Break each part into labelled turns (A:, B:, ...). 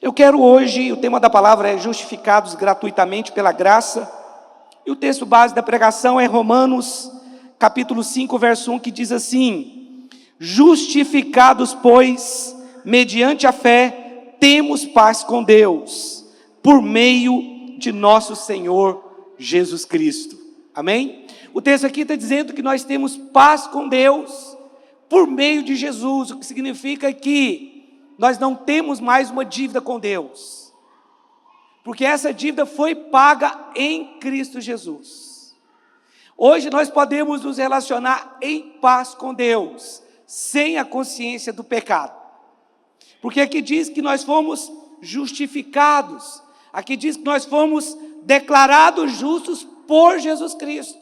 A: Eu quero hoje, o tema da palavra é justificados gratuitamente pela graça, e o texto base da pregação é Romanos, capítulo 5, verso 1, que diz assim: justificados, pois, mediante a fé, temos paz com Deus, por meio de nosso Senhor Jesus Cristo. Amém? O texto aqui está dizendo que nós temos paz com Deus, por meio de Jesus, o que significa que nós não temos mais uma dívida com Deus, porque essa dívida foi paga em Cristo Jesus. Hoje nós podemos nos relacionar em paz com Deus, sem a consciência do pecado, porque aqui diz que nós fomos justificados, aqui diz que nós fomos declarados justos por Jesus Cristo,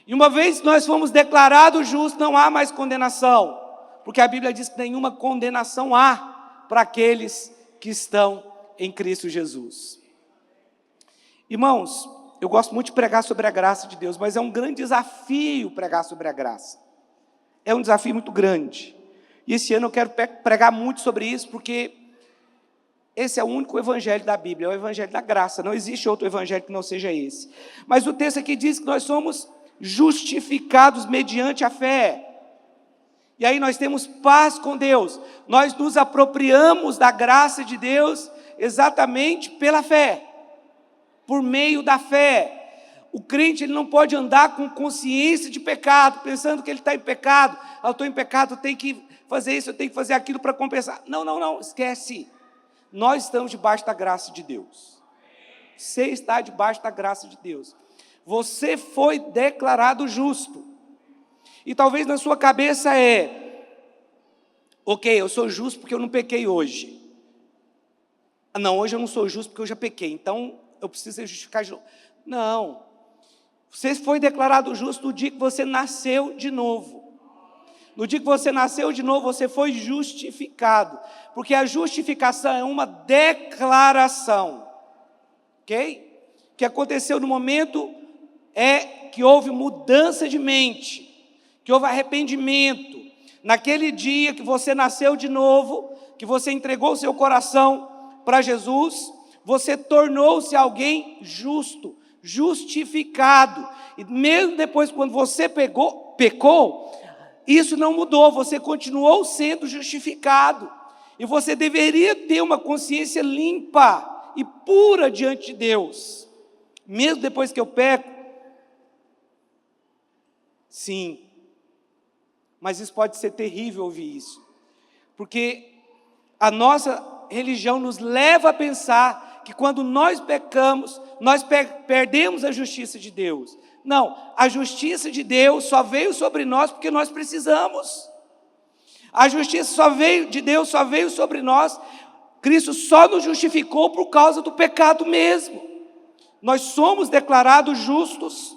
A: e uma vez que nós fomos declarados justos, não há mais condenação, porque a Bíblia diz que nenhuma condenação há para aqueles que estão em Cristo Jesus. Irmãos, eu gosto muito de pregar sobre a graça de Deus, mas é um grande desafio pregar sobre a graça. É um desafio muito grande. E esse ano eu quero pregar muito sobre isso, porque esse é o único evangelho da Bíblia, é o evangelho da graça. Não existe outro evangelho que não seja esse. Mas o texto aqui diz que nós somos justificados mediante a fé. E aí nós temos paz com Deus, nós nos apropriamos da graça de Deus exatamente pela fé, por meio da fé. O crente ele não pode andar com consciência de pecado, pensando que ele está em pecado. Eu estou em pecado, eu tenho que fazer isso, eu tenho que fazer aquilo para compensar. Não, esquece. Nós estamos debaixo da graça de Deus. Você está debaixo da graça de Deus. Você foi declarado justo. E talvez na sua cabeça ok, eu sou justo porque eu não pequei hoje. Não, hoje eu não sou justo porque eu já pequei, então eu preciso ser justificado de novo. Não, você foi declarado justo no dia que você nasceu de novo. No dia que você nasceu de novo, você foi justificado, porque a justificação é uma declaração, ok? O que aconteceu no momento é que houve mudança de mente, que houve arrependimento. Naquele dia que você nasceu de novo, que você entregou o seu coração para Jesus, você tornou-se alguém justo, justificado. E mesmo depois, quando você pecou, isso não mudou, você continuou sendo justificado. E você deveria ter uma consciência limpa e pura diante de Deus. Mesmo depois que eu peco, sim. Mas isso pode ser terrível ouvir isso, porque a nossa religião nos leva a pensar que quando nós pecamos, nós perdemos a justiça de Deus. Não, a justiça de Deus só veio sobre nós porque nós precisamos. A justiça de Deus só veio sobre nós, Cristo só nos justificou por causa do pecado mesmo. Nós somos declarados justos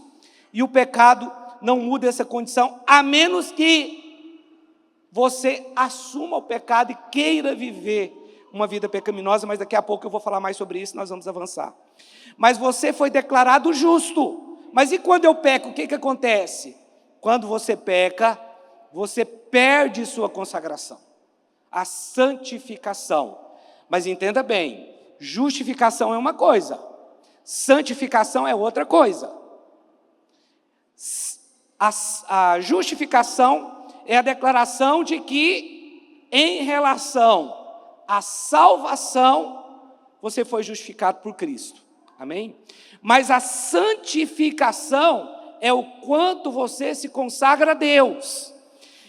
A: e o pecado não muda essa condição, a menos que você assuma o pecado e queira viver uma vida pecaminosa, mas daqui a pouco eu vou falar mais sobre isso, nós vamos avançar. Mas você foi declarado justo. Mas e quando eu peco, o que acontece? Quando você peca, você perde sua consagração, a santificação. Mas entenda bem, justificação é uma coisa, santificação é outra coisa. A justificação é a declaração de que, em relação à salvação, você foi justificado por Cristo. Amém? Mas a santificação é o quanto você se consagra a Deus.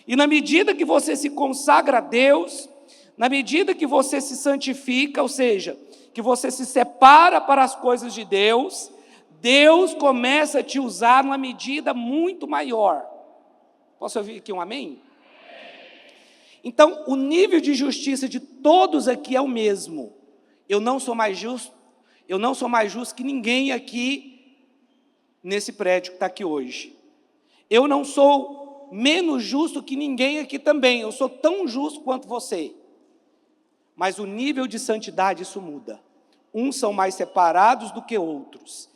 A: E na medida que você se consagra a Deus, na medida que você se santifica, ou seja, que você se separa para as coisas de Deus, Deus começa a te usar numa medida muito maior. Posso ouvir aqui um amém? Então, o nível de justiça de todos aqui é o mesmo. Eu não sou mais justo que ninguém aqui nesse prédio que está aqui hoje. Eu não sou menos justo que ninguém aqui também. Eu sou tão justo quanto você. Mas o nível de santidade, isso muda. Uns são mais separados do que outros.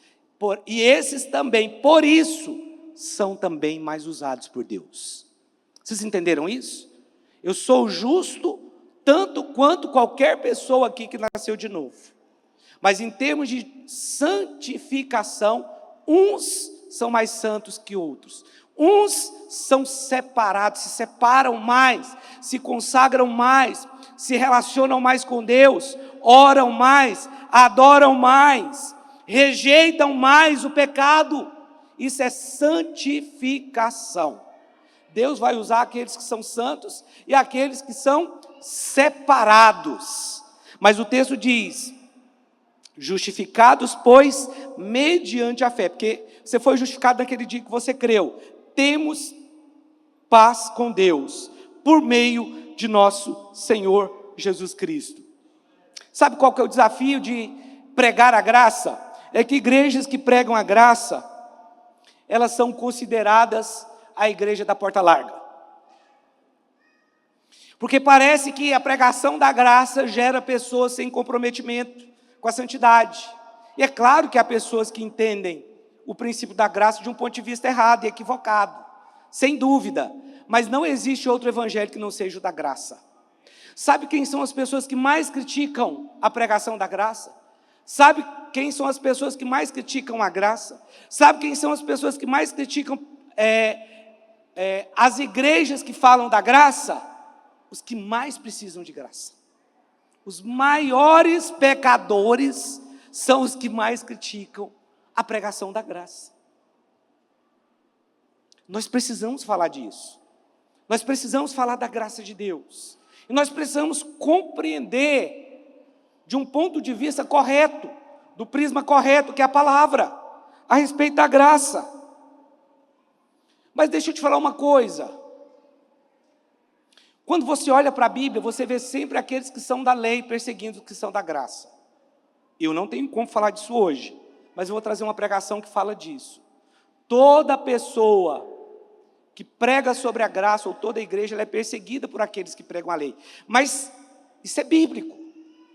A: E esses também, por isso, são também mais usados por Deus. Vocês entenderam isso? Eu sou justo tanto quanto qualquer pessoa aqui que nasceu de novo. Mas em termos de santificação, uns são mais santos que outros. Uns são separados, se separam mais, se consagram mais, se relacionam mais com Deus, oram mais, adoram mais, rejeitam mais o pecado. Isso é santificação. Deus vai usar aqueles que são santos e aqueles que são separados. Mas o texto diz: justificados, pois, mediante a fé. Porque você foi justificado naquele dia que você creu. Temos paz com Deus, por meio de nosso Senhor Jesus Cristo. Sabe qual que é o desafio de pregar a graça? É que igrejas que pregam a graça, elas são consideradas a igreja da porta larga. Porque parece que a pregação da graça gera pessoas sem comprometimento com a santidade. E é claro que há pessoas que entendem o princípio da graça de um ponto de vista errado e equivocado, sem dúvida. Mas não existe outro evangelho que não seja o da graça. Sabe quem são as pessoas que mais criticam a pregação da graça? Sabe quem são as pessoas que mais criticam a graça? Sabe quem são as pessoas que mais criticam as igrejas que falam da graça? Os que mais precisam de graça. Os maiores pecadores são os que mais criticam a pregação da graça. Nós precisamos falar disso. Nós precisamos falar da graça de Deus. E nós precisamos compreender de um ponto de vista correto, do prisma correto, que é a palavra, a respeito da graça. Mas deixa eu te falar uma coisa. Quando você olha para a Bíblia, você vê sempre aqueles que são da lei perseguindo os que são da graça. Eu não tenho como falar disso hoje, mas eu vou trazer uma pregação que fala disso. Toda pessoa que prega sobre a graça, ou toda a igreja, ela é perseguida por aqueles que pregam a lei. Mas isso é bíblico.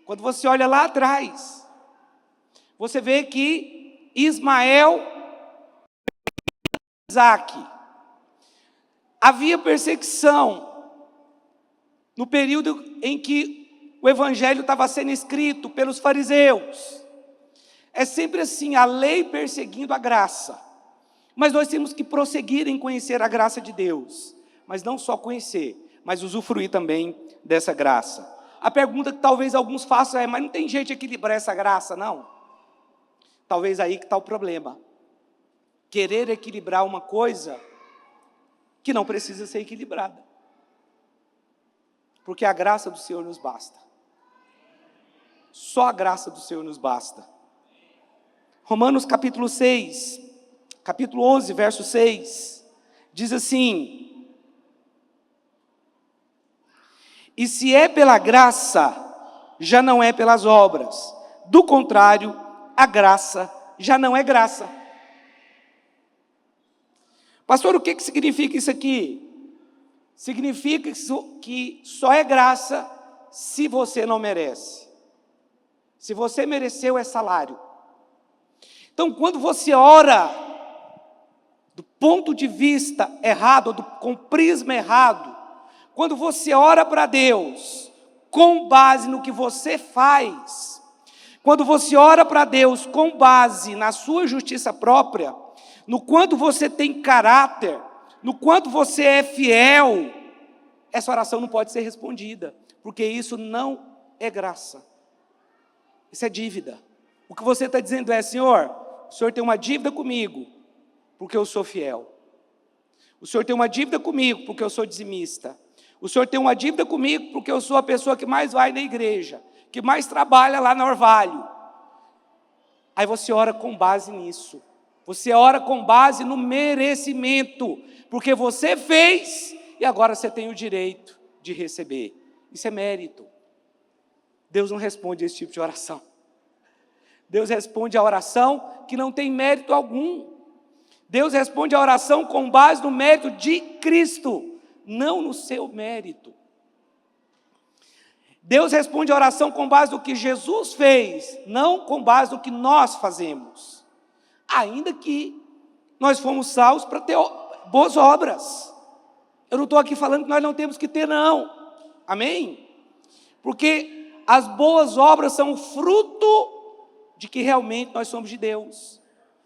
A: Quando você olha lá atrás, você vê que Ismael, Isaac, havia perseguição no período em que o evangelho estava sendo escrito pelos fariseus. É sempre assim, a lei perseguindo a graça. Mas nós temos que prosseguir em conhecer a graça de Deus. Mas não só conhecer, mas usufruir também dessa graça. A pergunta que talvez alguns façam é: mas não tem jeito de equilibrar essa graça, não? Talvez aí que está o problema. Querer equilibrar uma coisa que não precisa ser equilibrada. Porque a graça do Senhor nos basta. Só a graça do Senhor nos basta. Romanos capítulo 6, capítulo 11, verso 6, diz assim: e se é pela graça, já não é pelas obras. Do contrário, a graça já não é graça. Pastor, o que significa isso aqui? Significa que só é graça se você não merece. Se você mereceu, é salário. Então, quando você ora do ponto de vista errado, com prisma errado, quando você ora para Deus com base no que você faz, quando você ora para Deus com base na sua justiça própria, no quanto você tem caráter, no quanto você é fiel, essa oração não pode ser respondida, porque isso não é graça, isso é dívida. O que você está dizendo é: Senhor, o Senhor tem uma dívida comigo, porque eu sou fiel. O Senhor tem uma dívida comigo, porque eu sou dizimista. O Senhor tem uma dívida comigo, porque eu sou a pessoa que mais vai na igreja, que mais trabalha lá no orvalho. Aí você ora com base nisso. Você ora com base no merecimento, porque você fez e agora você tem o direito de receber. Isso é mérito. Deus não responde a esse tipo de oração. Deus responde a oração que não tem mérito algum. Deus responde a oração com base no mérito de Cristo, não no seu mérito. Deus responde a oração com base no que Jesus fez, não com base no que nós fazemos. Ainda que nós fomos salvos para ter boas obras. Eu não estou aqui falando que nós não temos que ter, não. Amém? Porque as boas obras são fruto de que realmente nós somos de Deus,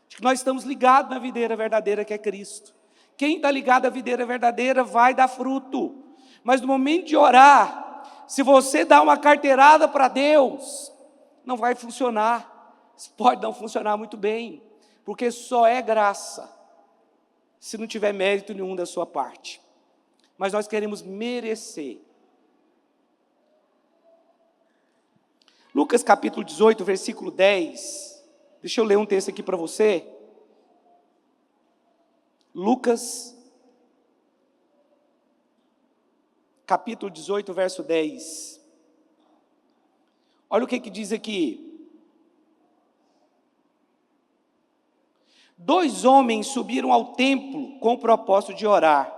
A: de que nós estamos ligados na videira verdadeira que é Cristo. Quem está ligado à videira verdadeira vai dar fruto. Mas no momento de orar, se você dá uma carteirada para Deus, não vai funcionar. Pode não funcionar muito bem, porque só é graça se não tiver mérito nenhum da sua parte. Mas nós queremos merecer. Lucas capítulo 18, versículo 10. Deixa eu ler um texto aqui para você. Lucas capítulo 18, verso 10. Olha o que diz aqui. 2 homens subiram ao templo com o propósito de orar.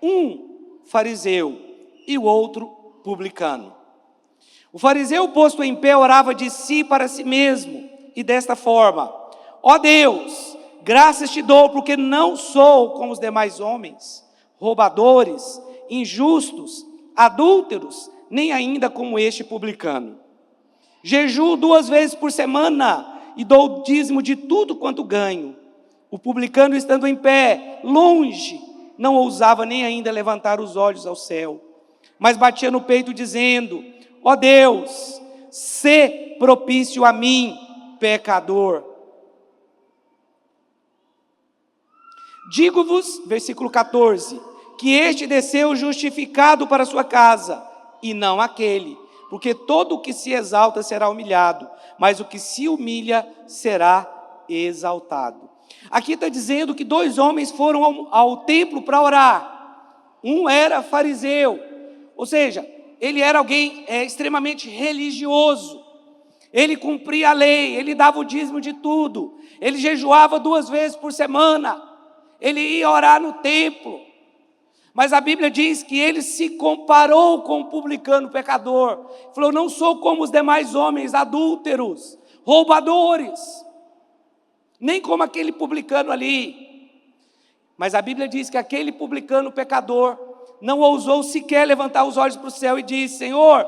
A: Um fariseu e o outro publicano. O fariseu, posto em pé, orava de si para si mesmo, e desta forma: ó Deus, graças te dou, porque não sou como os demais homens, roubadores, injustos, adúlteros, nem ainda como este publicano. Jejuo 2 vezes por semana, e dou o dízimo de tudo quanto ganho. O publicano, estando em pé, longe, não ousava nem ainda levantar os olhos ao céu, mas batia no peito dizendo: ó Deus, sê propício a mim, pecador. Digo-vos, versículo 14, que este desceu justificado para sua casa, e não aquele, porque todo o que se exalta será humilhado, mas o que se humilha será exaltado. Aqui está dizendo que 2 homens foram ao templo para orar. Um era fariseu, ou seja, ele era alguém extremamente religioso. Ele cumpria a lei, ele dava o dízimo de tudo. Ele jejuava 2 vezes por semana. Ele ia orar no templo. Mas a Bíblia diz que ele se comparou com o publicano pecador. Falou: não sou como os demais homens, adúlteros, roubadores, nem como aquele publicano ali. Mas a Bíblia diz que aquele publicano pecador não ousou sequer levantar os olhos para o céu e disse: Senhor,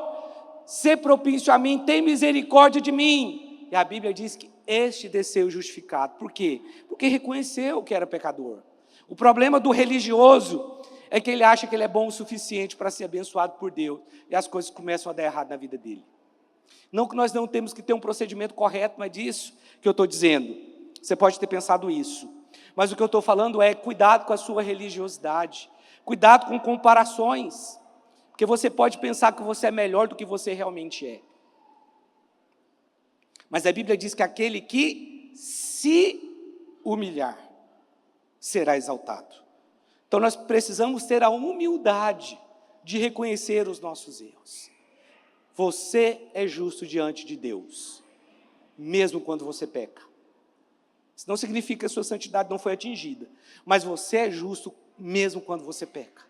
A: sê propício a mim, tem misericórdia de mim. E a Bíblia diz que este desceu justificado. Por quê? Porque reconheceu que era pecador. O problema do religioso é que ele acha que ele é bom o suficiente para ser abençoado por Deus, e as coisas começam a dar errado na vida dele. Não que nós não temos que ter um procedimento correto, mas disso que eu estou dizendo. Você pode ter pensado isso, mas o que eu estou falando é: cuidado com a sua religiosidade, cuidado com comparações, porque você pode pensar que você é melhor do que você realmente é. Mas a Bíblia diz que aquele que se humilhar será exaltado. Então nós precisamos ter a humildade de reconhecer os nossos erros. Você é justo diante de Deus, mesmo quando você peca. Isso não significa que a sua santidade não foi atingida, mas você é justo mesmo quando você peca.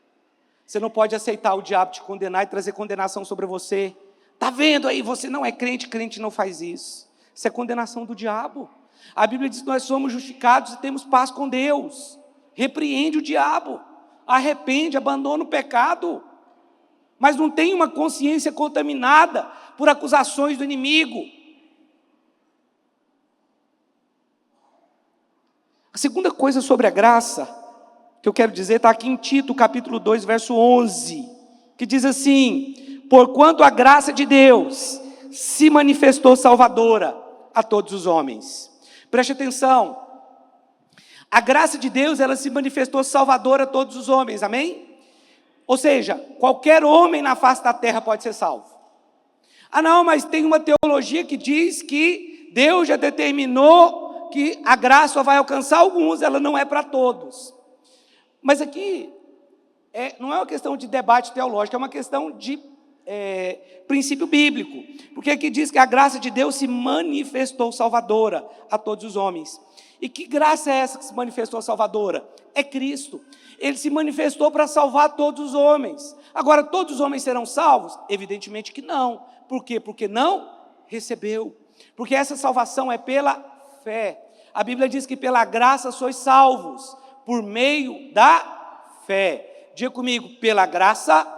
A: Você não pode aceitar o diabo te condenar e trazer condenação sobre você. Está vendo aí, você não é crente, crente não faz isso. Isso é condenação do diabo. A Bíblia diz que nós somos justificados e temos paz com Deus. Repreende o diabo, arrepende, abandona o pecado, mas não tem uma consciência contaminada por acusações do inimigo. A segunda coisa sobre a graça que eu quero dizer está aqui em Tito, capítulo 2, verso 11, que diz assim: porquanto a graça de Deus se manifestou salvadora a todos os homens. Preste atenção, a graça de Deus, ela se manifestou salvadora a todos os homens, amém? Ou seja, qualquer homem na face da terra pode ser salvo. Ah não, mas tem uma teologia que diz que Deus já determinou que a graça vai alcançar alguns, ela não é para todos. Mas aqui, não é uma questão de debate teológico, é uma questão de princípio bíblico. Porque aqui diz que a graça de Deus se manifestou salvadora a todos os homens. E que graça é essa que se manifestou salvadora? É Cristo. Ele se manifestou para salvar todos os homens. Agora, todos os homens serão salvos? Evidentemente que não. Por quê? Porque não recebeu. Porque essa salvação é pela fé. A Bíblia diz que pela graça sois salvos, por meio da fé. Diga comigo: pela graça.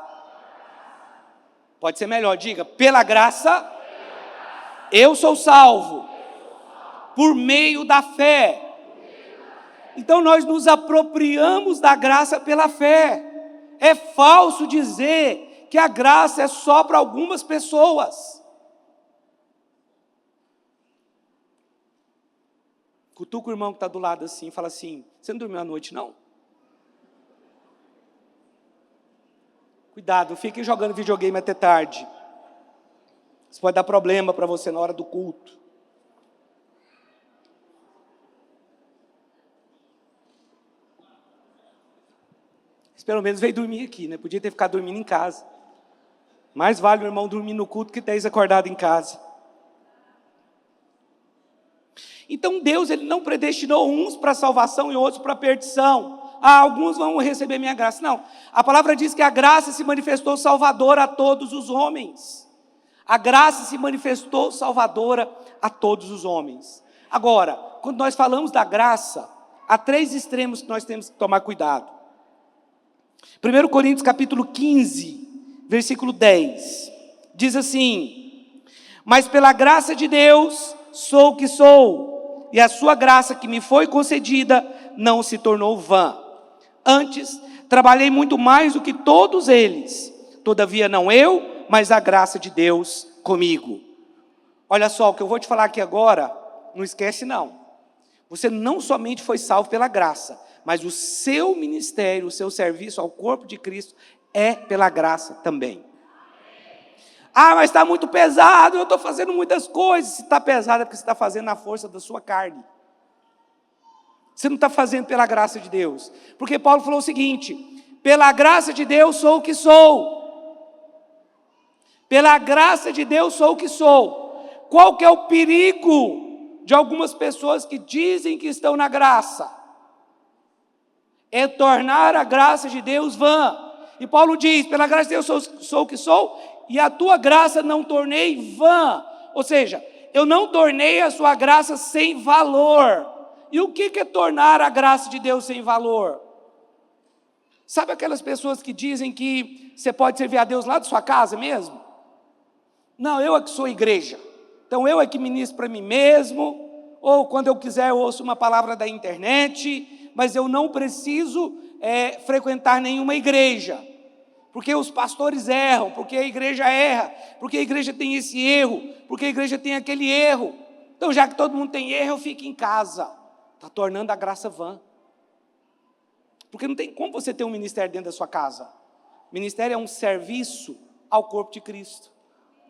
A: Pode ser melhor, diga: pela graça, eu sou salvo, por meio da fé. Então nós nos apropriamos da graça pela fé. É falso dizer que a graça é só para algumas pessoas. Cutuca o irmão que está do lado assim e fala assim: você não dormiu à noite não? Cuidado, não fiquem jogando videogame até tarde. Isso pode dar problema para você na hora do culto. Mas pelo menos veio dormir aqui, né? Podia ter ficado dormindo em casa. Mais vale o irmão dormir no culto que 10 acordado em casa. Então Deus, Ele não predestinou uns para salvação e outros para perdição. Alguns vão receber minha graça. Não, a palavra diz que a graça se manifestou salvadora a todos os homens. A graça se manifestou salvadora a todos os homens. Agora, quando nós falamos da graça, há 3 extremos que nós temos que tomar cuidado. 1 Coríntios capítulo 15, versículo 10, diz assim: mas pela graça de Deus sou o que sou, e a sua graça que me foi concedida não se tornou vã. Antes, trabalhei muito mais do que todos eles, todavia não eu, mas a graça de Deus comigo. Olha só, o que eu vou te falar aqui agora, não esquece não. Você não somente foi salvo pela graça, mas o seu ministério, o seu serviço ao corpo de Cristo é pela graça também. Mas está muito pesado, eu estou fazendo muitas coisas. Se está pesado é porque você está fazendo na força da sua carne. Você não está fazendo pela graça de Deus. Porque Paulo falou o seguinte: pela graça de Deus sou o que sou. Pela graça de Deus sou o que sou. Qual que é o perigo de algumas pessoas que dizem que estão na graça? É tornar a graça de Deus vã. E Paulo diz: pela graça de Deus sou o que sou, e a tua graça não tornei vã. Ou seja, eu não tornei a sua graça sem valor. E o que é tornar a graça de Deus sem valor? Sabe aquelas pessoas que dizem que você pode servir a Deus lá da sua casa mesmo? Não, eu é que sou igreja. Então eu é que ministro para mim mesmo, ou quando eu quiser eu ouço uma palavra da internet, mas eu não preciso frequentar nenhuma igreja, porque os pastores erram, porque a igreja erra, porque a igreja tem esse erro, porque a igreja tem aquele erro. Então já que todo mundo tem erro, eu fico em casa. Está tornando a graça vã. Porque não tem como você ter um ministério dentro da sua casa. Ministério é um serviço ao corpo de Cristo.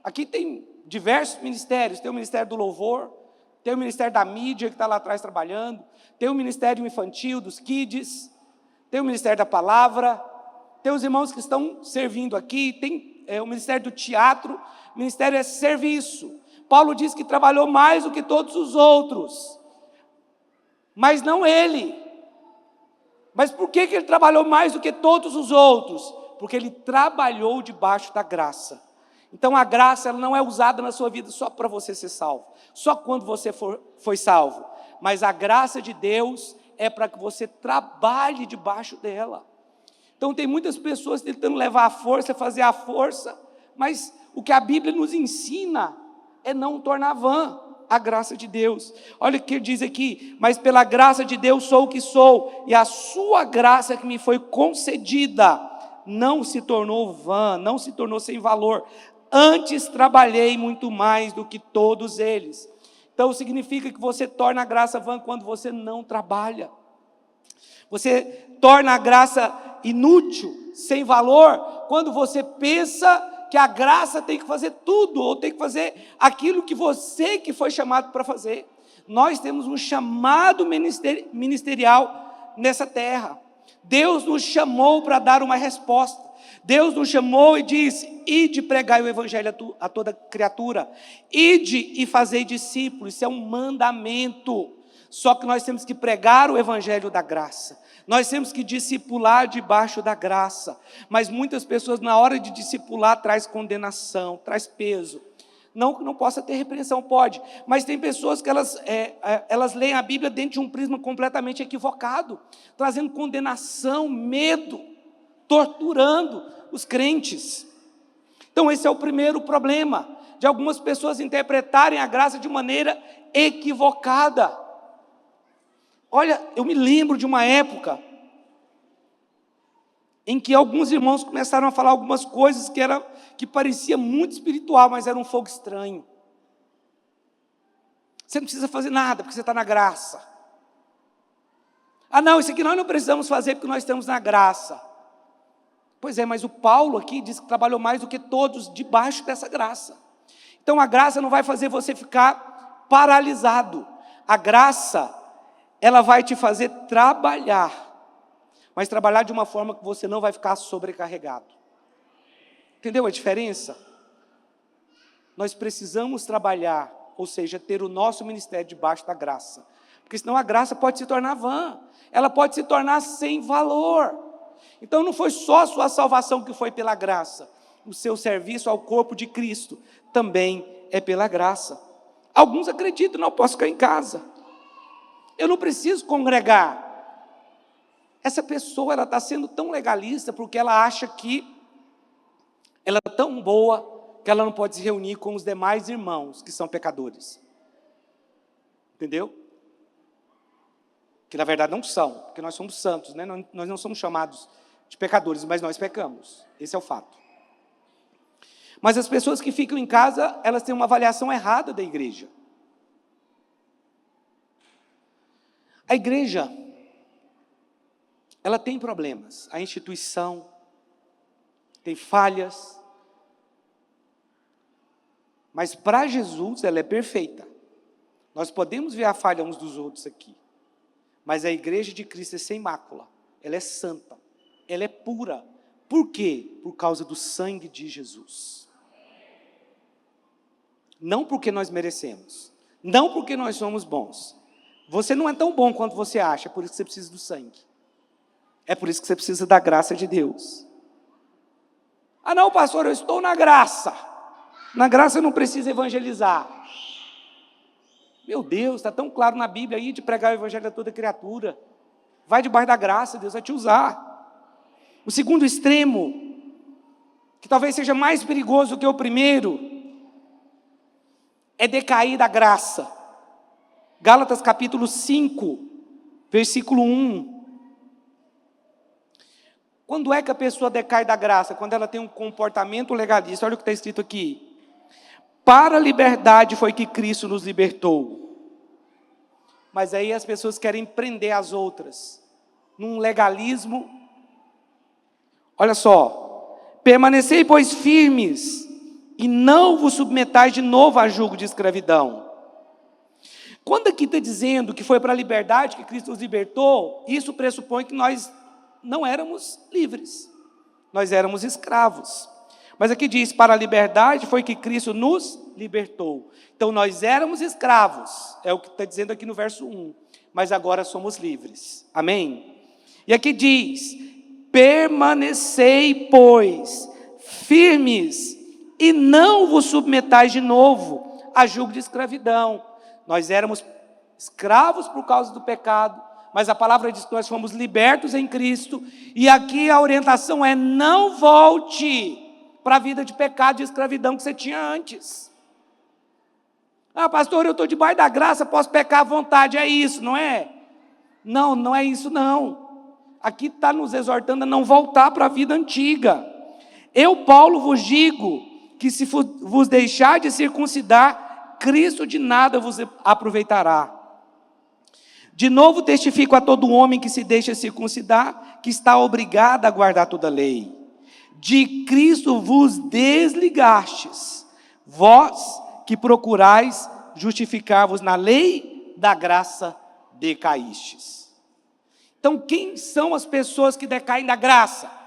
A: Aqui tem diversos ministérios. Tem o ministério do louvor, tem o ministério da mídia que está lá atrás trabalhando, tem o ministério infantil, dos kids, tem o ministério da palavra, tem os irmãos que estão servindo aqui, tem o ministério do teatro. O ministério é serviço. Paulo diz que trabalhou mais do que todos os outros, mas não ele. Mas por que ele trabalhou mais do que todos os outros? Porque ele trabalhou debaixo da graça. Então a graça ela não é usada na sua vida só para você ser salvo, só quando você foi salvo, mas a graça de Deus é para que você trabalhe debaixo dela. Então tem muitas pessoas tentando levar a força, fazer a força, mas o que a Bíblia nos ensina é não tornar vã a graça de Deus. Olha o que ele diz aqui: mas pela graça de Deus sou o que sou, e a sua graça que me foi concedida não se tornou vã, não se tornou sem valor. Antes trabalhei muito mais do que todos eles. Então significa que você torna a graça vã quando você não trabalha. Você torna a graça inútil, sem valor, quando você pensa que a graça tem que fazer tudo, ou tem que fazer aquilo que você que foi chamado para fazer. Nós temos um chamado ministerial nessa terra. Deus nos chamou para dar uma resposta. Deus nos chamou e diz: ide pregai o evangelho a toda criatura, ide e fazei discípulos. Isso é um mandamento. Só que nós temos que pregar o evangelho da graça. Nós temos que discipular debaixo da graça. Mas muitas pessoas na hora de discipular traz condenação, traz peso. Não que não possa ter repreensão, pode. Mas tem pessoas que elas leem a Bíblia dentro de um prisma completamente equivocado, trazendo condenação, medo, torturando os crentes. Então esse é o primeiro problema, de algumas pessoas interpretarem a graça de maneira equivocada. Olha, eu me lembro de uma época em que alguns irmãos começaram a falar algumas coisas que parecia muito espiritual, mas era um fogo estranho. Você não precisa fazer nada, porque você está na graça. Ah não, isso aqui nós não precisamos fazer, porque nós estamos na graça. Pois é, mas o Paulo aqui diz que trabalhou mais do que todos debaixo dessa graça. Então a graça não vai fazer você ficar paralisado. A graça, ela vai te fazer trabalhar, mas trabalhar de uma forma que você não vai ficar sobrecarregado. Entendeu a diferença? Nós precisamos trabalhar, ou seja, ter o nosso ministério debaixo da graça. Porque senão a graça pode se tornar vã, ela pode se tornar sem valor. Então não foi só a sua salvação que foi pela graça, o seu serviço ao corpo de Cristo também é pela graça. Alguns acreditam, não, eu posso ficar em casa, eu não preciso congregar. Essa pessoa, ela está sendo tão legalista porque ela acha que ela é tão boa que ela não pode se reunir com os demais irmãos que são pecadores. Entendeu? Que na verdade não são, porque nós somos santos, né? Nós não somos chamados de pecadores, mas nós pecamos. Esse é o fato. Mas as pessoas que ficam em casa, elas têm uma avaliação errada da igreja. A igreja, ela tem problemas, a instituição tem falhas, mas para Jesus ela é perfeita. Nós podemos ver a falha uns dos outros aqui, mas a igreja de Cristo é sem mácula, ela é santa, ela é pura. Por quê? Por causa do sangue de Jesus. Não porque nós merecemos, não porque nós somos bons. Você não é tão bom quanto você acha, é por isso que você precisa do sangue. É por isso que você precisa da graça de Deus. Ah não, pastor, eu estou na graça. Na graça eu não preciso evangelizar. Meu Deus, está tão claro na Bíblia aí de pregar o evangelho a toda criatura. Vai debaixo da graça, Deus vai te usar. O segundo extremo, que talvez seja mais perigoso que o primeiro, é decair da graça. Gálatas capítulo 5, versículo 1. Quando é que a pessoa decai da graça? Quando ela tem um comportamento legalista. Olha o que está escrito aqui. Para a liberdade foi que Cristo nos libertou. Mas aí as pessoas querem prender as outras num legalismo. Olha só. Permanecei, pois, firmes, e não vos submetais de novo a jugo de escravidão. Quando aqui está dizendo que foi para a liberdade que Cristo nos libertou, isso pressupõe que nós não éramos livres, nós éramos escravos. Mas aqui diz, para a liberdade foi que Cristo nos libertou. Então nós éramos escravos, é o que está dizendo aqui no verso 1, mas agora somos livres, amém? E aqui diz, permanecei, pois, firmes, e não vos submetais de novo a jugo de escravidão. Nós éramos escravos por causa do pecado, mas a palavra diz que nós fomos libertos em Cristo, e aqui a orientação é, não volte para a vida de pecado, de escravidão que você tinha antes. Ah, pastor, eu estou debaixo da graça, posso pecar à vontade, é isso, não é? Não, não é isso não. Aqui está nos exortando a não voltar para a vida antiga. Eu, Paulo, vos digo, que se vos deixar de circuncidar, Cristo de nada vos aproveitará. De novo testifico a todo homem que se deixa circuncidar, que está obrigado a guardar toda a lei. De Cristo vos desligastes, vós que procurais justificar-vos na lei da graça, decaístes. Então quem são as pessoas que decaem da graça?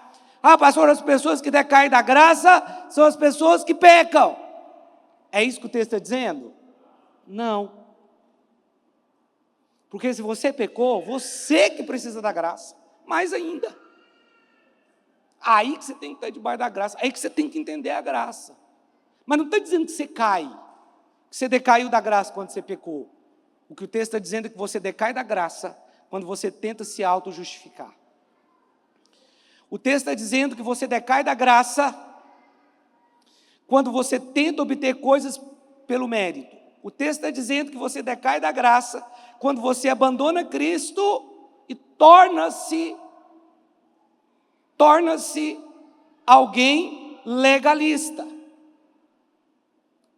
A: Ah, pastor, as pessoas que decaem da graça são as pessoas que pecam. É isso que o texto está dizendo? Não. Porque se você pecou, você que precisa da graça, mais ainda. Aí que você tem que estar debaixo da graça, aí que você tem que entender a graça. Mas não está dizendo que você cai, que você decaiu da graça quando você pecou. O que o texto está dizendo é que você decai da graça quando você tenta se auto-justificar. O texto está dizendo que você decai da graça quando você tenta obter coisas pelo mérito. O texto está dizendo que você decai da graça quando você abandona Cristo e torna-se alguém legalista.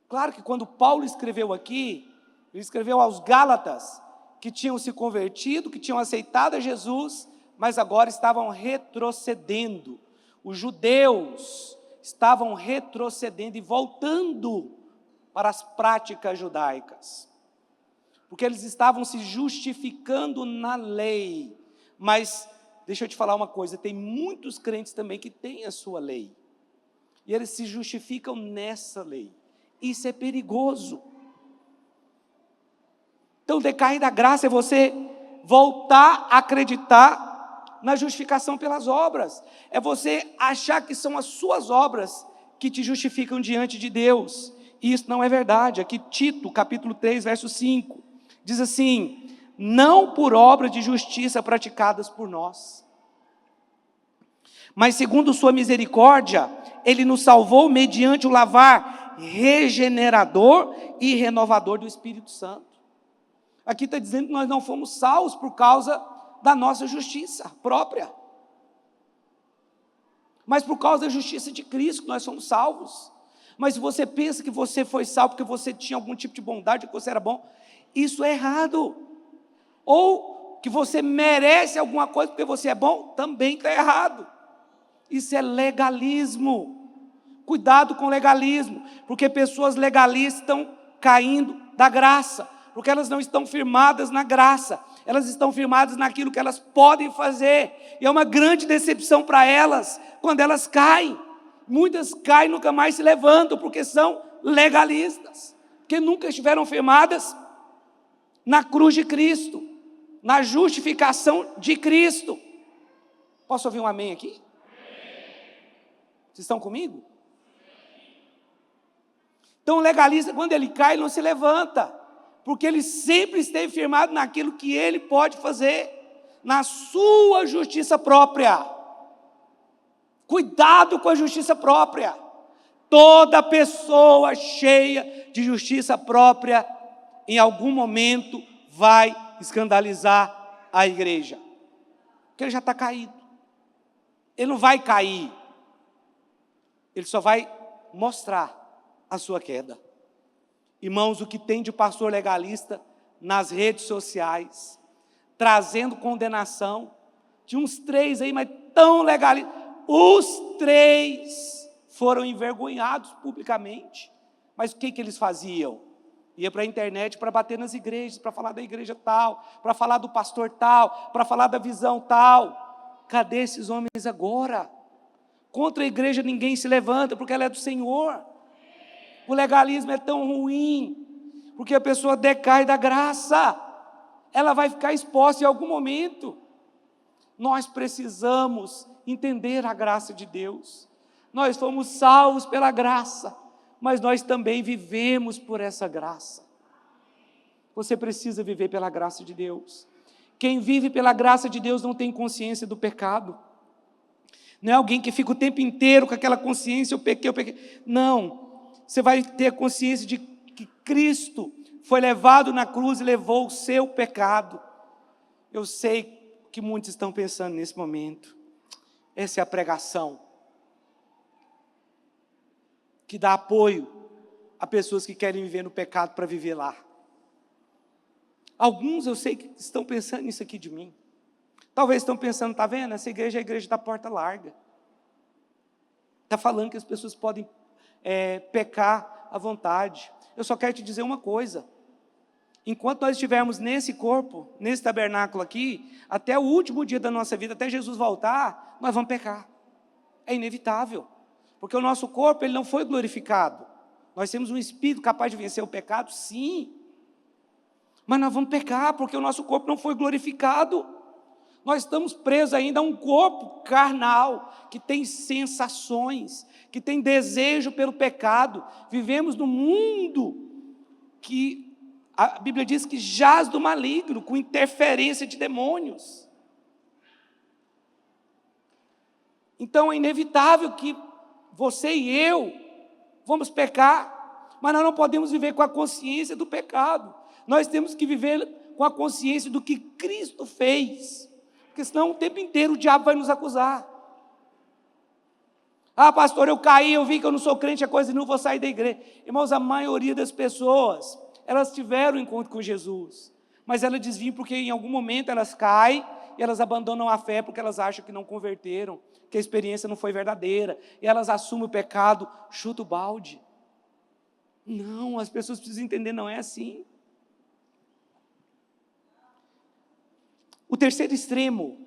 A: Claro que quando Paulo escreveu aqui, ele escreveu aos Gálatas, que tinham se convertido, que tinham aceitado a Jesus, mas agora estavam retrocedendo. Os judeus estavam retrocedendo e voltando para as práticas judaicas, porque eles estavam se justificando na lei. Mas deixa eu te falar uma coisa, tem muitos crentes também que têm a sua lei, e eles se justificam nessa lei. Isso é perigoso. Então, decair da graça é você voltar a acreditar na justificação pelas obras, é você achar que são as suas obras que te justificam diante de Deus. E isso não é verdade. Aqui Tito, capítulo 3, verso 5, diz assim: não por obras de justiça praticadas por nós, mas segundo sua misericórdia, Ele nos salvou mediante o lavar regenerador e renovador do Espírito Santo. Aqui está dizendo que nós não fomos salvos por causa da nossa justiça própria, mas por causa da justiça de Cristo que nós somos salvos. Mas se você pensa que você foi salvo porque você tinha algum tipo de bondade, que você era bom, isso é errado. Ou que você merece alguma coisa porque você é bom, também está errado. Isso é legalismo. Cuidado com o legalismo, porque pessoas legalistas estão caindo da graça, porque elas não estão firmadas na graça, elas estão firmadas naquilo que elas podem fazer, e é uma grande decepção para elas, quando elas caem. Muitas caem e nunca mais se levantam, porque são legalistas, porque nunca estiveram firmadas na cruz de Cristo, na justificação de Cristo. Posso ouvir um amém aqui? Vocês estão comigo? Então o legalista, quando ele cai, ele não se levanta, porque ele sempre esteve firmado naquilo que ele pode fazer, na sua justiça própria. Cuidado com a justiça própria. Toda pessoa cheia de justiça própria, em algum momento, vai escandalizar a igreja, porque ele já está caído. Ele não vai cair, ele só vai mostrar a sua queda. Irmãos, o que tem de pastor legalista nas redes sociais, trazendo condenação, tinha uns 3 aí, mas tão legalistas, os 3 foram envergonhados publicamente. Mas o que eles faziam? Ia para a internet para bater nas igrejas, para falar da igreja tal, para falar do pastor tal, para falar da visão tal. Cadê esses homens agora? Contra a igreja ninguém se levanta, porque ela é do Senhor. O legalismo é tão ruim, porque a pessoa decai da graça, ela vai ficar exposta em algum momento. Nós precisamos entender a graça de Deus. Nós fomos salvos pela graça, mas nós também vivemos por essa graça. Você precisa viver pela graça de Deus. Quem vive pela graça de Deus não tem consciência do pecado. Não é alguém que fica o tempo inteiro com aquela consciência, eu pequei. Não. Você vai ter consciência de que Cristo foi levado na cruz e levou o seu pecado. Eu sei que muitos estão pensando nesse momento. Essa é a pregação que dá apoio a pessoas que querem viver no pecado para viver lá. Alguns eu sei que estão pensando nisso aqui de mim. Talvez estão pensando, está vendo? Essa igreja é a igreja da porta larga. Está falando que as pessoas podem pecar à vontade. Eu só quero te dizer uma coisa: enquanto nós estivermos nesse corpo, nesse tabernáculo aqui, até o último dia da nossa vida, até Jesus voltar, nós vamos pecar. É inevitável, porque o nosso corpo ele não foi glorificado. Nós temos um espírito capaz de vencer o pecado, sim, mas nós vamos pecar, porque o nosso corpo não foi glorificado. Nós estamos presos ainda a um corpo carnal, que tem sensações, que tem desejo pelo pecado. Vivemos num mundo que a Bíblia diz que jaz do maligno, com interferência de demônios. Então é inevitável que você e eu vamos pecar, mas nós não podemos viver com a consciência do pecado. Nós temos que viver com a consciência do que Cristo fez, porque senão o tempo inteiro o diabo vai nos acusar. Ah, pastor, eu caí, eu vi que eu não sou crente, a coisa não vou sair da igreja. Irmãos, a maioria das pessoas, elas tiveram um encontro com Jesus, mas elas desviam porque em algum momento elas caem e elas abandonam a fé porque elas acham que não converteram, que a experiência não foi verdadeira, e elas assumem o pecado, chutam o balde. Não, as pessoas precisam entender, não é assim. O terceiro extremo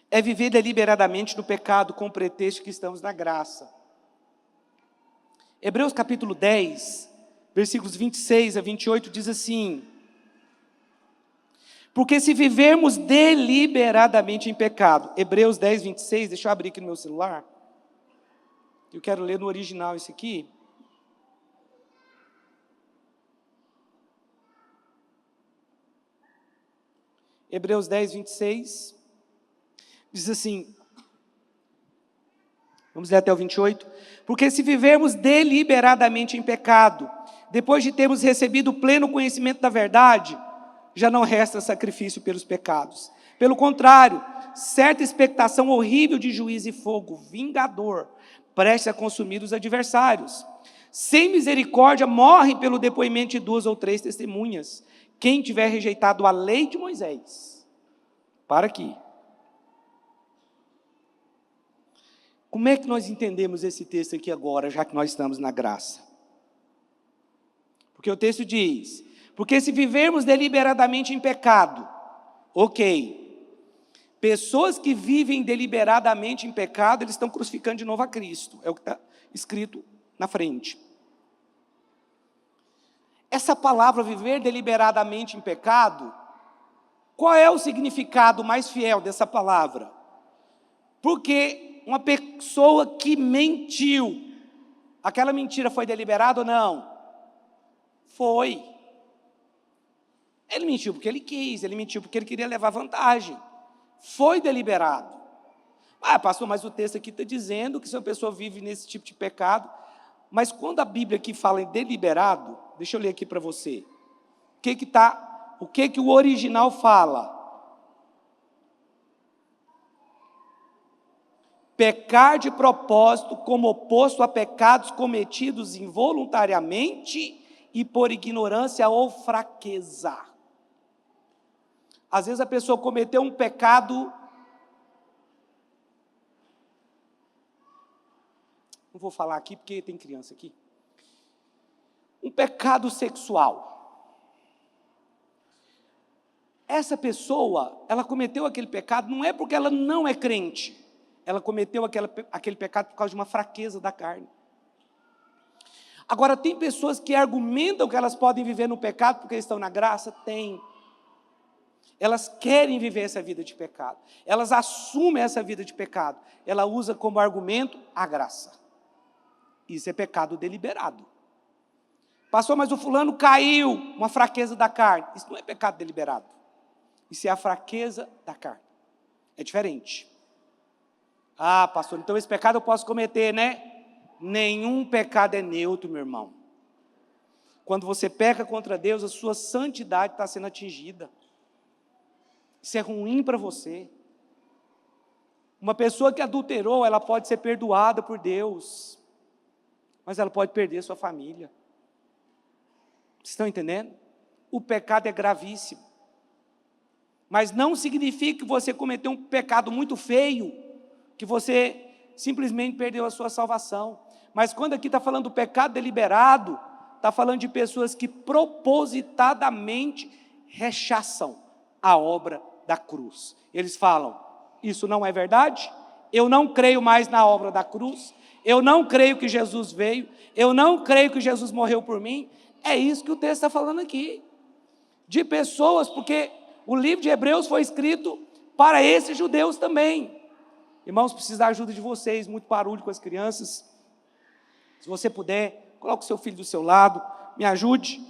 A: é viver deliberadamente no pecado com o pretexto que estamos na graça. Hebreus capítulo 10, versículos 26 a 28 diz assim: porque se vivermos deliberadamente em pecado, Hebreus 10, 26, deixa eu abrir aqui no meu celular, eu quero ler no original isso aqui. Hebreus 10, 26, diz assim, vamos ler até o 28. Porque se vivermos deliberadamente em pecado, depois de termos recebido o pleno conhecimento da verdade, já não resta sacrifício pelos pecados. Pelo contrário, certa expectação horrível de juízo e fogo, vingador, prestes a consumir os adversários. Sem misericórdia, morrem pelo depoimento de 2 ou 3 testemunhas. Quem tiver rejeitado a lei de Moisés. Para aqui. Como é que nós entendemos esse texto aqui agora, já que nós estamos na graça? Porque o texto diz, porque se vivermos deliberadamente em pecado, ok, pessoas que vivem deliberadamente em pecado, eles estão crucificando de novo a Cristo, é o que está escrito na frente. Essa palavra, viver deliberadamente em pecado, qual é o significado mais fiel dessa palavra? Porque uma pessoa que mentiu, aquela mentira foi deliberada ou não? Foi. Ele mentiu porque ele quis, ele mentiu porque ele queria levar vantagem. Foi deliberado. Ah, pastor, mas o texto aqui está dizendo que se uma pessoa vive nesse tipo de pecado, mas quando a Bíblia aqui fala em deliberado, deixa eu ler aqui para você. O que o original fala? Pecar de propósito como oposto a pecados cometidos involuntariamente e por ignorância ou fraqueza. Às vezes a pessoa cometeu um pecado, não vou falar aqui porque tem criança aqui, um pecado sexual. Essa pessoa, ela cometeu aquele pecado, não é porque ela não é crente, ela cometeu aquele pecado por causa de uma fraqueza da carne. Agora, tem pessoas que argumentam que elas podem viver no pecado porque estão na graça? Tem. Elas querem viver essa vida de pecado. Elas assumem essa vida de pecado. Ela usa como argumento a graça. Isso é pecado deliberado. Pastor, mas o fulano caiu, uma fraqueza da carne. Isso não é pecado deliberado. Isso é a fraqueza da carne. É diferente. Ah, pastor, então esse pecado eu posso cometer, né? Nenhum pecado é neutro, meu irmão. Quando você peca contra Deus, a sua santidade está sendo atingida. Isso é ruim para você. Uma pessoa que adulterou, ela pode ser perdoada por Deus, mas ela pode perder sua família. Vocês estão entendendo? O pecado é gravíssimo. Mas não significa que você cometeu um pecado muito feio, que você simplesmente perdeu a sua salvação. Mas quando aqui está falando do pecado deliberado, está falando de pessoas que propositadamente rechaçam a obra da cruz. Eles falam, isso não é verdade? Eu não creio mais na obra da cruz, eu não creio que Jesus veio, eu não creio que Jesus morreu por mim. É isso que o texto está falando aqui. De pessoas, porque o livro de Hebreus foi escrito para esses judeus também. Irmãos, preciso da ajuda de vocês, muito barulho com as crianças. Se você puder, coloque o seu filho do seu lado, me ajude.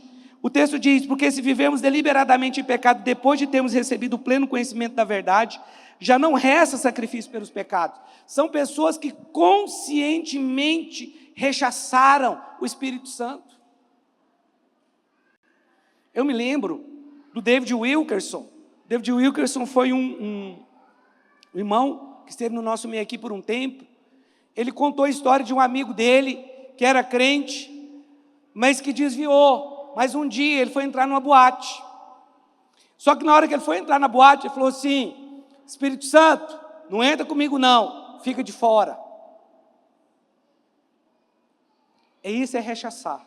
A: O texto diz: porque se vivemos deliberadamente em pecado depois de termos recebido o pleno conhecimento da verdade, já não resta sacrifício pelos pecados. São pessoas que conscientemente rechaçaram o Espírito Santo. Eu me lembro do David Wilkerson. David Wilkerson foi um irmão que esteve no nosso meio aqui por um tempo. Ele contou a história de um amigo dele, que era crente, mas que desviou. Mas um dia ele foi entrar numa boate. Só que na hora que ele foi entrar na boate, ele falou assim: Espírito Santo, não entra comigo não, fica de fora. E isso é rechaçar.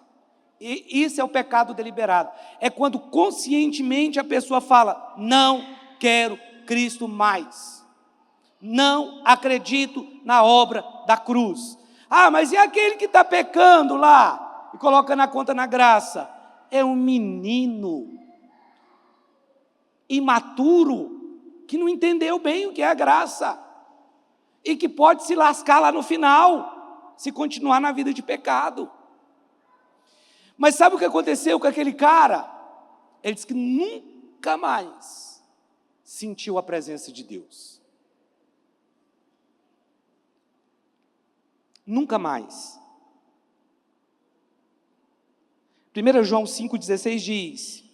A: E isso é o pecado deliberado. É quando conscientemente a pessoa fala: não quero Cristo mais. Não acredito na obra da cruz. Ah, mas e aquele que está pecando lá? E coloca na conta na graça. É um menino imaturo que não entendeu bem o que é a graça e que pode se lascar lá no final se continuar na vida de pecado. Mas sabe o que aconteceu com aquele cara? Ele disse que nunca mais sentiu a presença de Deus. Nunca mais. 1 João 5,16 diz: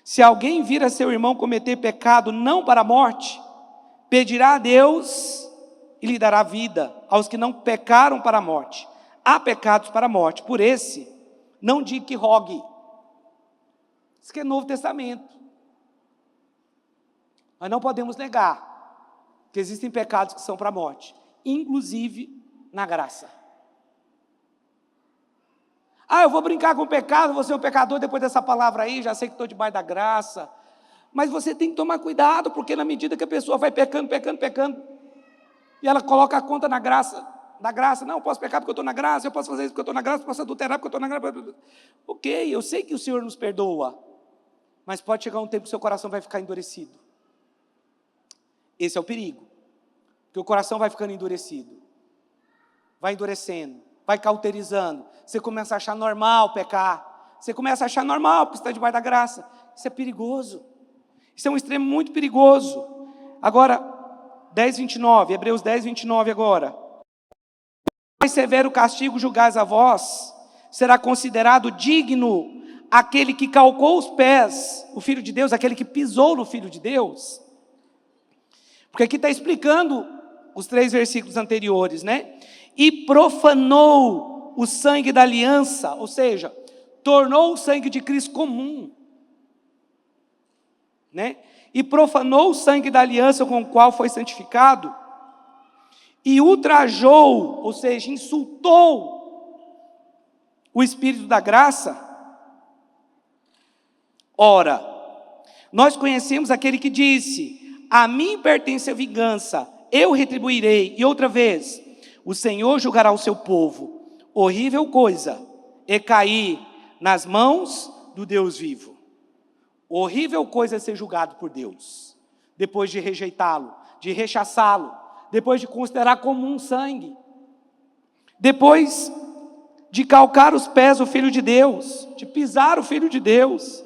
A: se alguém vir a seu irmão cometer pecado não para a morte, pedirá a Deus e lhe dará vida aos que não pecaram para a morte. Há pecados para a morte, por esse, não diga que rogue. Isso que é Novo Testamento. Nós não podemos negar que existem pecados que são para a morte, inclusive na graça. Ah, eu vou brincar com o pecado, vou ser um pecador depois dessa palavra aí, já sei que estou debaixo da graça. Mas você tem que tomar cuidado, porque na medida que a pessoa vai pecando, e ela coloca a conta na graça, da graça, não, eu posso pecar porque eu estou na graça, eu posso fazer isso porque eu estou na graça, eu posso adulterar porque eu estou na graça. Ok, eu sei que o Senhor nos perdoa, mas pode chegar um tempo que o seu coração vai ficar endurecido. Esse é o perigo, porque o coração vai ficando endurecido, vai endurecendo, vai cauterizando, você começa a achar normal pecar, você começa a achar normal porque você está debaixo da graça. Isso é perigoso, isso é um extremo muito perigoso. Agora, 10:29, Hebreus 10:29 agora. Mais severo castigo julgais a vós, será considerado digno aquele que calcou os pés, o Filho de Deus, aquele que pisou no Filho de Deus. Porque aqui está explicando os 3 versículos anteriores, né? E profanou o sangue da aliança, ou seja, tornou o sangue de Cristo comum, né? E profanou o sangue da aliança com o qual foi santificado, e ultrajou, ou seja, insultou o Espírito da graça. Ora, nós conhecemos aquele que disse: a mim pertence a vingança, eu retribuirei. E outra vez, o Senhor julgará o seu povo. Horrível coisa é cair nas mãos do Deus vivo. Horrível coisa é ser julgado por Deus, depois de rejeitá-lo, de rechaçá-lo, depois de considerar como um sangue, depois de calcar os pés do Filho de Deus, de pisar o Filho de Deus,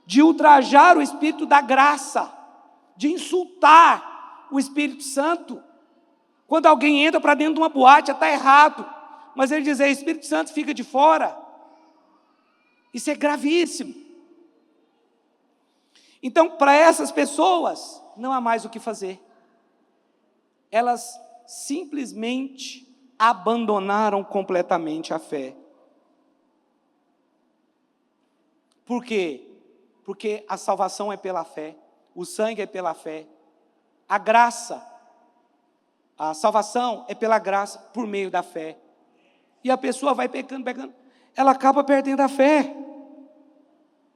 A: de ultrajar o Espírito da graça, de insultar o Espírito Santo. Quando alguém entra para dentro de uma boate, está errado, mas ele diz: Espírito Santo, fica de fora. Isso é gravíssimo. Então, para essas pessoas, não há mais o que fazer. Elas simplesmente abandonaram completamente a fé. Por quê? Porque a salvação é pela fé, o sangue é pela fé, a graça, a salvação é pela graça por meio da fé. E a pessoa vai pecando, ela acaba perdendo a fé.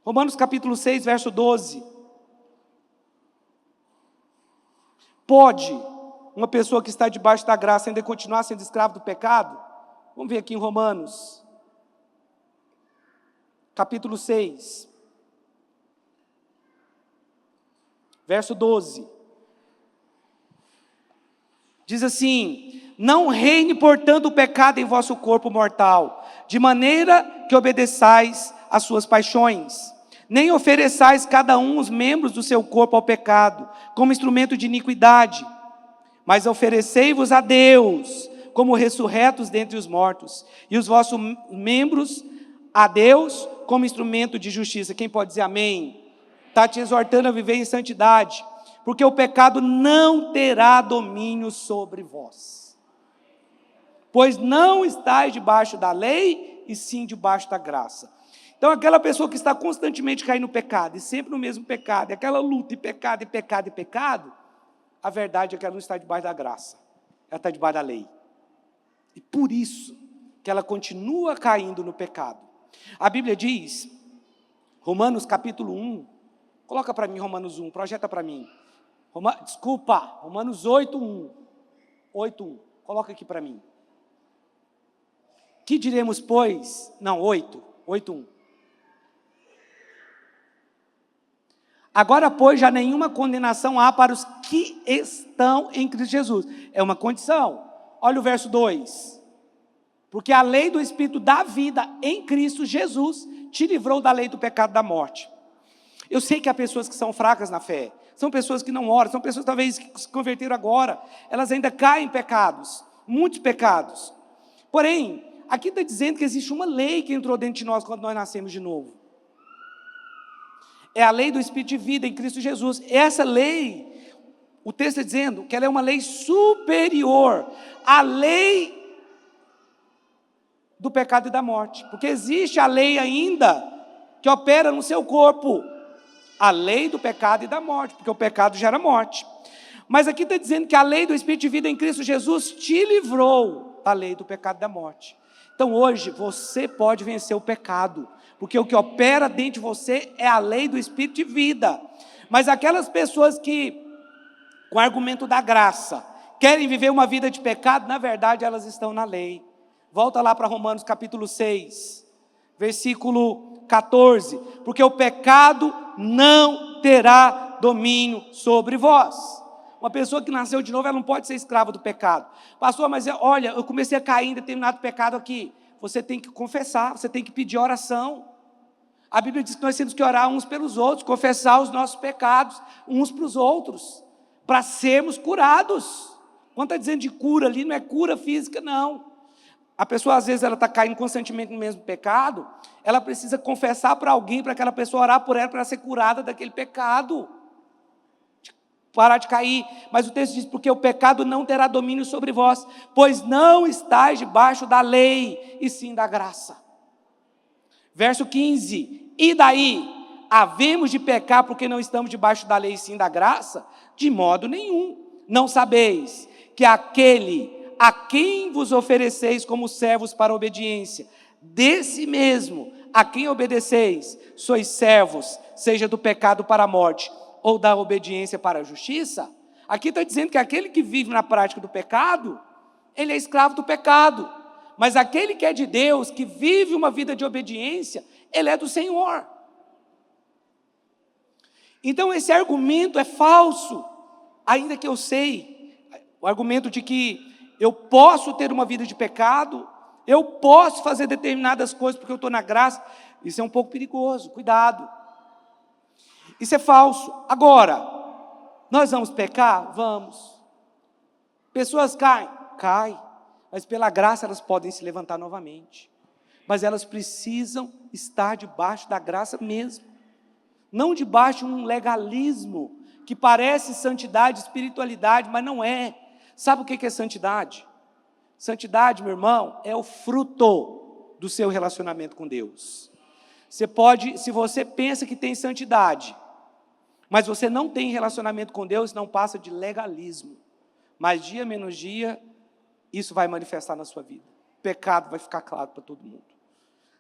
A: Romanos capítulo 6, verso 12. Pode uma pessoa que está debaixo da graça ainda continuar sendo escravo do pecado? Vamos ver aqui em Romanos, capítulo 6, verso 12. Diz assim: Não reine, portanto, o pecado em vosso corpo mortal, de maneira que obedeçais às suas paixões. Nem ofereçais cada um os membros do seu corpo ao pecado, como instrumento de iniquidade, mas oferecei-vos a Deus, como ressurretos dentre os mortos, e os vossos membros a Deus, como instrumento de justiça. Quem pode dizer amém? Está te exortando a viver em santidade, porque o pecado não terá domínio sobre vós. Pois não estáis debaixo da lei, e sim debaixo da graça. Então, aquela pessoa que está constantemente caindo no pecado, e sempre no mesmo pecado, e aquela luta, e pecado, e pecado, e pecado, a verdade é que ela não está debaixo da graça, ela está debaixo da lei. E por isso que ela continua caindo no pecado. A Bíblia diz, Romanos capítulo 1, coloca para mim Romanos 1, projeta para mim. Romanos 8:1. 8:1, coloca aqui para mim. Que diremos, pois? Não, 8:1. Agora, pois, já nenhuma condenação há para os que estão em Cristo Jesus. É uma condição. Olha o verso 2. Porque a lei do Espírito da vida em Cristo Jesus te livrou da lei do pecado e da morte. Eu sei que há pessoas que são fracas na fé, são pessoas que não oram, são pessoas talvez que se converteram agora, elas ainda caem em pecados, muitos pecados. Porém, aqui está dizendo que existe uma lei que entrou dentro de nós quando nós nascemos de novo. É a lei do Espírito de vida em Cristo Jesus. Essa lei, o texto está dizendo que ela é uma lei superior à lei do pecado e da morte. Porque existe a lei ainda que opera no seu corpo. A lei do pecado e da morte, porque o pecado gera morte. Mas aqui está dizendo que a lei do Espírito de vida em Cristo Jesus te livrou da lei do pecado e da morte. Então hoje você pode vencer o pecado, porque o que opera dentro de você é a lei do Espírito de vida. Mas aquelas pessoas que, com o argumento da graça, querem viver uma vida de pecado, na verdade elas estão na lei. Volta lá para Romanos capítulo 6, versículo 14. Porque o pecado não terá domínio sobre vós. Uma pessoa que nasceu de novo, ela não pode ser escrava do pecado. Pastor, mas olha, eu comecei a cair em determinado pecado aqui. Você tem que confessar, você tem que pedir oração. A Bíblia diz que nós temos que orar uns pelos outros, confessar os nossos pecados uns para os outros, para sermos curados. Quando está dizendo de cura ali, não é cura física, não. A pessoa, às vezes, ela está caindo constantemente no mesmo pecado, ela precisa confessar para alguém, para aquela pessoa orar por ela, para ela ser curada daquele pecado. Parar de cair. Mas o texto diz, porque o pecado não terá domínio sobre vós, pois não estáis debaixo da lei, e sim da graça. Verso 15, e daí? Havemos de pecar porque não estamos debaixo da lei, e sim da graça? De modo nenhum. Não sabeis que aquele a quem vos ofereceis como servos para a obediência, desse mesmo a quem obedeceis, sois servos, seja do pecado para a morte, ou da obediência para a justiça? Aqui está dizendo que aquele que vive na prática do pecado, ele é escravo do pecado. Mas aquele que é de Deus, que vive uma vida de obediência, ele é do Senhor. Então esse argumento é falso, ainda que eu sei, o argumento de que eu posso ter uma vida de pecado, eu posso fazer determinadas coisas porque eu estou na graça, isso é um pouco perigoso, cuidado. Isso é falso. Agora, nós vamos pecar? Vamos. Pessoas caem? Caem. Mas pela graça elas podem se levantar novamente. Mas elas precisam estar debaixo da graça mesmo. Não debaixo de um legalismo que parece santidade, espiritualidade, mas não é. Sabe o que é santidade? Santidade, meu irmão, é o fruto do seu relacionamento com Deus. Você pode, se você pensa que tem santidade, mas você não tem relacionamento com Deus, não passa de legalismo. Mas dia menos dia, isso vai manifestar na sua vida. O pecado vai ficar claro para todo mundo.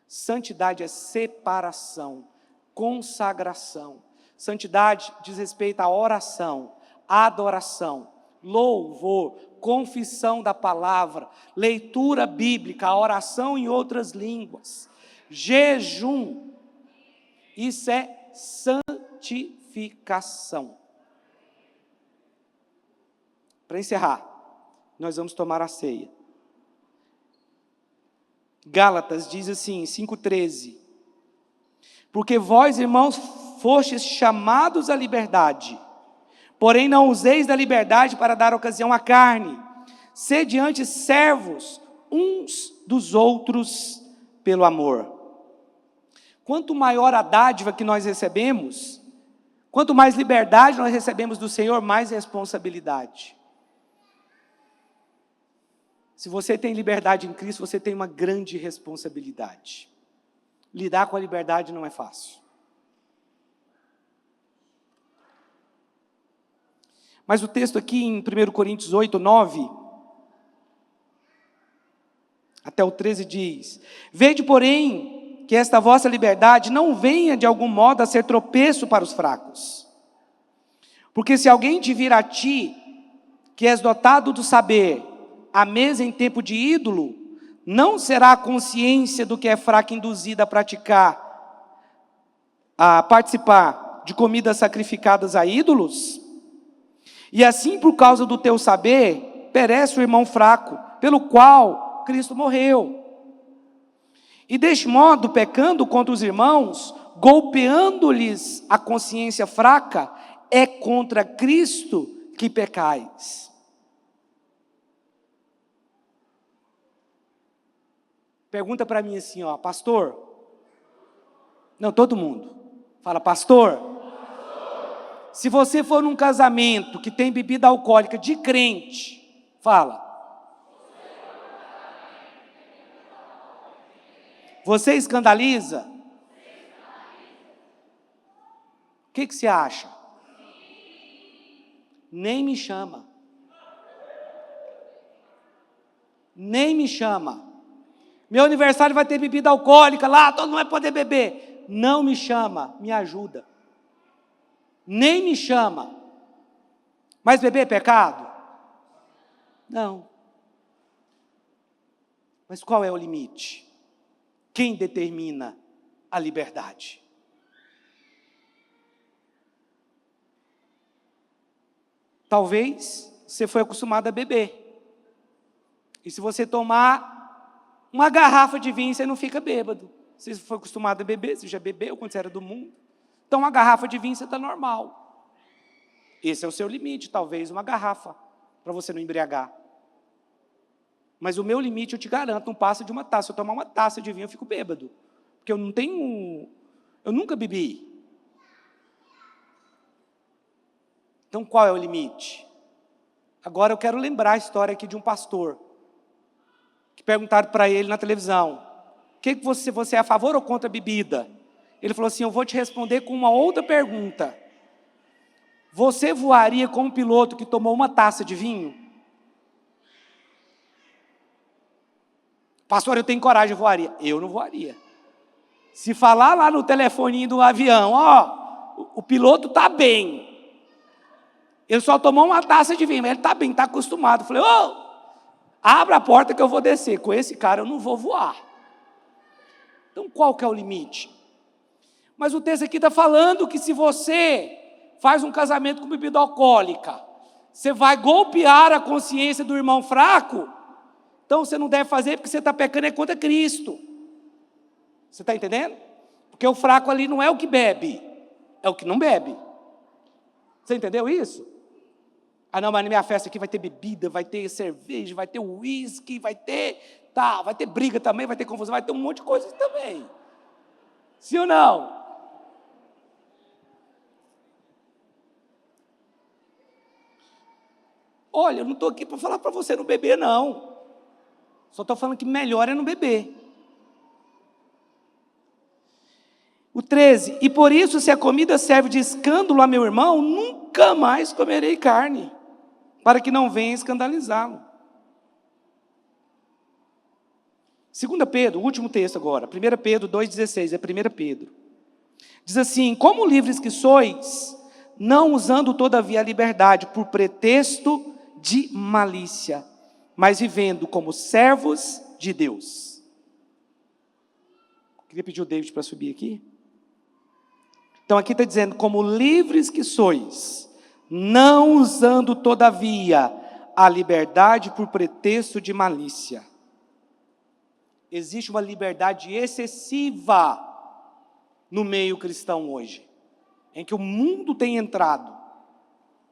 A: Santidade é separação, consagração. Santidade diz respeito à oração, adoração, louvor, confissão da palavra, leitura bíblica, oração em outras línguas, jejum. Isso é santificação. Para encerrar, nós vamos tomar a ceia. Gálatas diz assim, 5,13. Porque vós, irmãos, fostes chamados à liberdade, porém não useis da liberdade para dar ocasião à carne. Sede antes servos uns dos outros pelo amor. Quanto maior a dádiva que nós recebemos, quanto mais liberdade nós recebemos do Senhor, mais responsabilidade. Se você tem liberdade em Cristo, você tem uma grande responsabilidade. Lidar com a liberdade não é fácil. Mas o texto aqui em 1 Coríntios 8, 9, até o 13 diz: Vede, porém, que esta vossa liberdade não venha de algum modo a ser tropeço para os fracos. Porque se alguém te vir a ti, que és dotado do saber, à mesa em tempo de ídolo, não será a consciência do que é fraco induzida a participar de comidas sacrificadas a ídolos? E assim, por causa do teu saber, perece o irmão fraco, pelo qual Cristo morreu. E deste modo, pecando contra os irmãos, golpeando-lhes a consciência fraca, é contra Cristo que pecais. Pergunta para mim assim, ó, pastor? Não, todo mundo. Fala, pastor. Se você for num casamento que tem bebida alcoólica de crente, fala. Você escandaliza? O que você acha? Nem me chama. Nem me chama. Meu aniversário vai ter bebida alcoólica lá, todo mundo vai poder beber. Não me chama, me ajuda. Nem me chama. Mas beber é pecado? Não. Mas qual é o limite? Quem determina a liberdade? Talvez você foi acostumado a beber. E se você tomar uma garrafa de vinho, você não fica bêbado. Você foi acostumado a beber, você já bebeu quando você era do mundo. Então, uma garrafa de vinho, você está normal. Esse é o seu limite, talvez uma garrafa, para você não embriagar. Mas o meu limite, eu te garanto, não passa de uma taça. Se eu tomar uma taça de vinho, eu fico bêbado. Porque eu nunca bebi. Então, qual é o limite? Agora eu quero lembrar a história aqui de um pastor, que perguntaram para ele na televisão, que você é a favor ou contra a bebida? Ele falou assim, eu vou te responder com uma outra pergunta. Você voaria com um piloto que tomou uma taça de vinho? Pastor, eu tenho coragem, eu voaria. Eu não voaria. Se falar lá no telefoninho do avião, ó, o piloto está bem. Ele só tomou uma taça de vinho, mas ele está bem, está acostumado. Eu falei, abra a porta que eu vou descer. Com esse cara eu não vou voar. Então qual que é o limite? Mas o texto aqui está falando que se você faz um casamento com bebida alcoólica, você vai golpear a consciência do irmão fraco, então você não deve fazer porque você está pecando é contra Cristo. Você está entendendo? Porque o fraco ali não é o que bebe, é o que não bebe. Você entendeu isso? Ah não, mas na minha festa aqui vai ter bebida, vai ter cerveja, vai ter uísque, vai ter briga também, vai ter confusão, vai ter um monte de coisa também. Sim ou não? Olha, eu não estou aqui para falar para você não beber, não. Só estou falando que melhor é não beber. O 13, e por isso, se a comida serve de escândalo a meu irmão, nunca mais comerei carne, para que não venha escandalizá-lo. 2 Pedro, o último texto agora, 1 Pedro 2,16, é 1 Pedro. Diz assim, como livres que sois, não usando todavia a liberdade por pretexto de malícia, mas vivendo como servos de Deus. Queria pedir o David para subir aqui. Então aqui está dizendo, como livres que sois, não usando todavia a liberdade por pretexto de malícia. Existe uma liberdade excessiva no meio cristão hoje, em que o mundo tem entrado,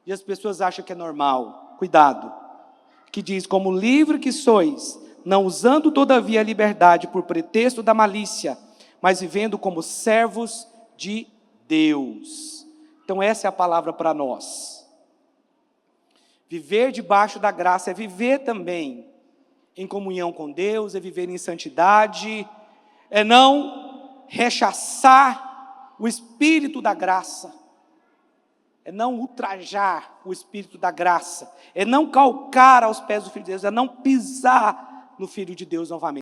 A: e as pessoas acham que é normal. Cuidado, que diz, como livre que sois, não usando todavia a liberdade por pretexto da malícia, mas vivendo como servos de Deus. Então essa é a palavra para nós. Viver debaixo da graça é viver também em comunhão com Deus, é viver em santidade, é não rechaçar o Espírito da graça, é não ultrajar o Espírito da graça, é não calcar aos pés do Filho de Deus, é não pisar no Filho de Deus novamente.